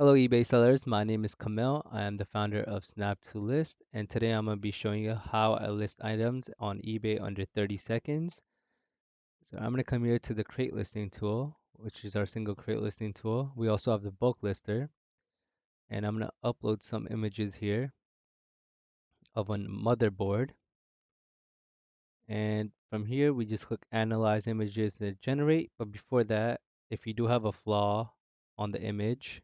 Hello, eBay sellers. My name is Kamel. I am the founder of Snap2List, and today I'm going to be showing you how I list items on eBay under 30 seconds. So I'm going to come here to the crate listing tool, which is our single crate listing tool. We also have the bulk lister, and I'm going to upload some images here of a motherboard. And from here, we just click Analyze Images to generate. But before that, if you do have a flaw on the image,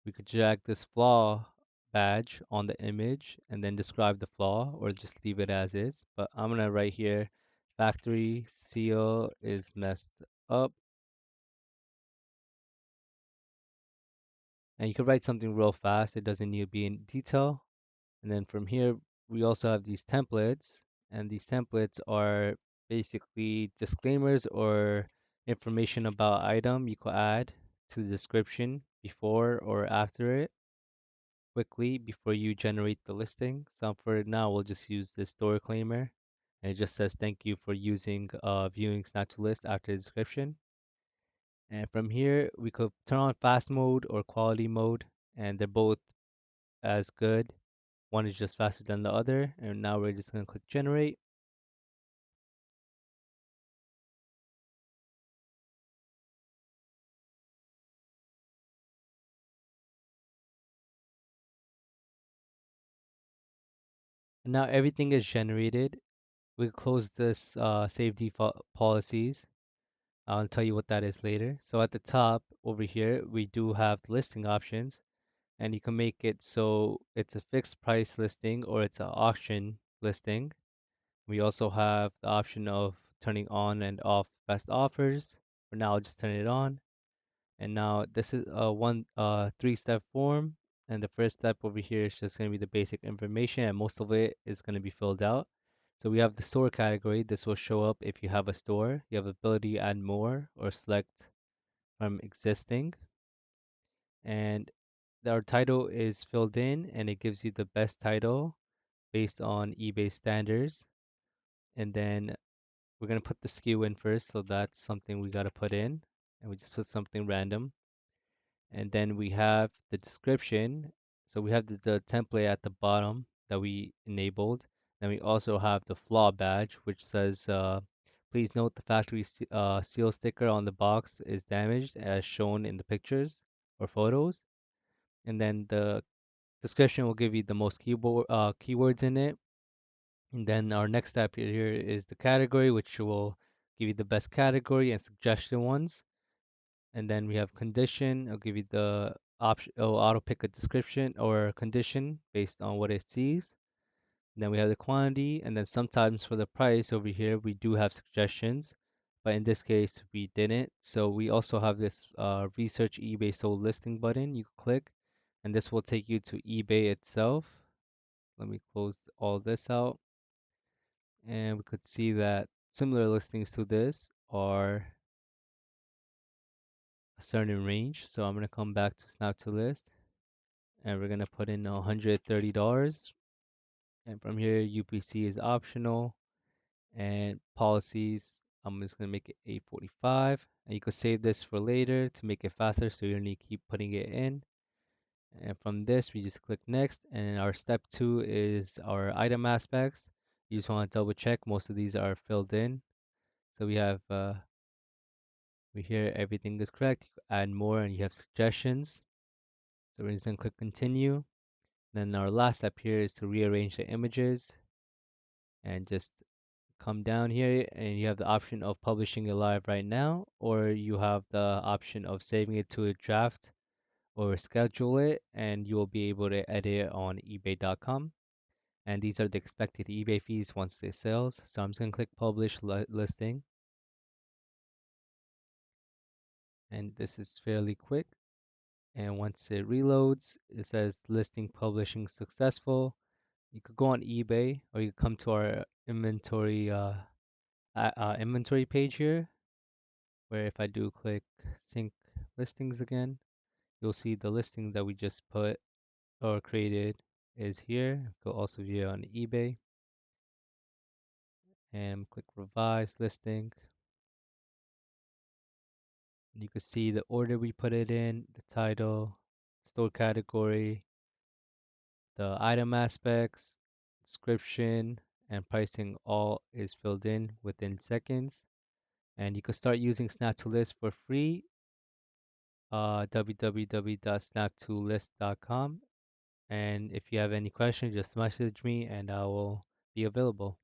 we could drag this flaw badge on the image and then describe the flaw or just leave it as is. But I'm gonna write here, factory seal is messed up. And you can write something real fast. It doesn't need to be in detail. And then from here, we also have these templates. And these templates are basically disclaimers or information about item you could add to the description before or after it, quickly before you generate the listing. So for now, we'll just use the store claimer. And it just says thank you for using viewing Snap2List after the description. And from here, we could turn on fast mode or quality mode, and they're both as good. One is just faster than the other. And now we're just going to click generate. And now everything is generated. We close this save default policies. I'll tell you what that is later. So at the top over here, we do have the listing options, and you can make it so it's a fixed price listing or it's an auction listing. We also have the option of turning on and off best offers. For now, I'll just turn it on. And now this is a three-step form. And the first step over here is just going to be the basic information, and most of it is going to be filled out. So we have the store category. This will show up if you have a store. You have ability to add more or select from existing. And our title is filled in, and it gives you the best title based on eBay standards. And then we're going to put the SKU in first, so that's something we got to put in. And we just put something random. And then we have the description. So we have the template at the bottom that we enabled. Then we also have the flaw badge, which says, please note the factory seal sticker on the box is damaged as shown in the pictures or photos. And then the description will give you the most keywords in it. And then our next step here is the category, which will give you the best category and suggestion ones. And then we have condition. It'll give you the option. It'll auto pick a description or condition based on what it sees. And then we have the quantity, and then sometimes for the price over here we do have suggestions, but in this case we didn't. So we also have this research eBay sold listing button you click, and this will take you to eBay itself. Let me close all this out, and we could see that similar listings to this are a certain range. So I'm going to come back to Snap2List, and we're going to put in $130. And from here, UPC is optional, and policies, I'm just going to make it 845. And you could save this for later to make it faster, so you don't need to keep putting it in. And from this, we just click next. And our step 2 is our item aspects. You just want to double check most of these are filled in. So we hear everything is correct. You add more and you have suggestions. So we're just going to click continue. Then our last step here is to rearrange the images, and just come down here and you have the option of publishing it live right now, or you have the option of saving it to a draft or schedule it, and you will be able to edit it on ebay.com. And these are the expected eBay fees once they sells. So I'm just going to click publish listing, and this is fairly quick. And once it reloads, it says listing publishing successful. You could go on eBay, or you could come to our inventory page here, where if I do click sync listings again, you'll see the listing that we just put or created is here. You could also view it on eBay, and click revise listing. And you can see the order we put it in, the title, store category, the item aspects, description, and pricing all is filled in within seconds. And you can start using Snap2List for free, www.snap2list.com. And if you have any questions, just message me and I will be available.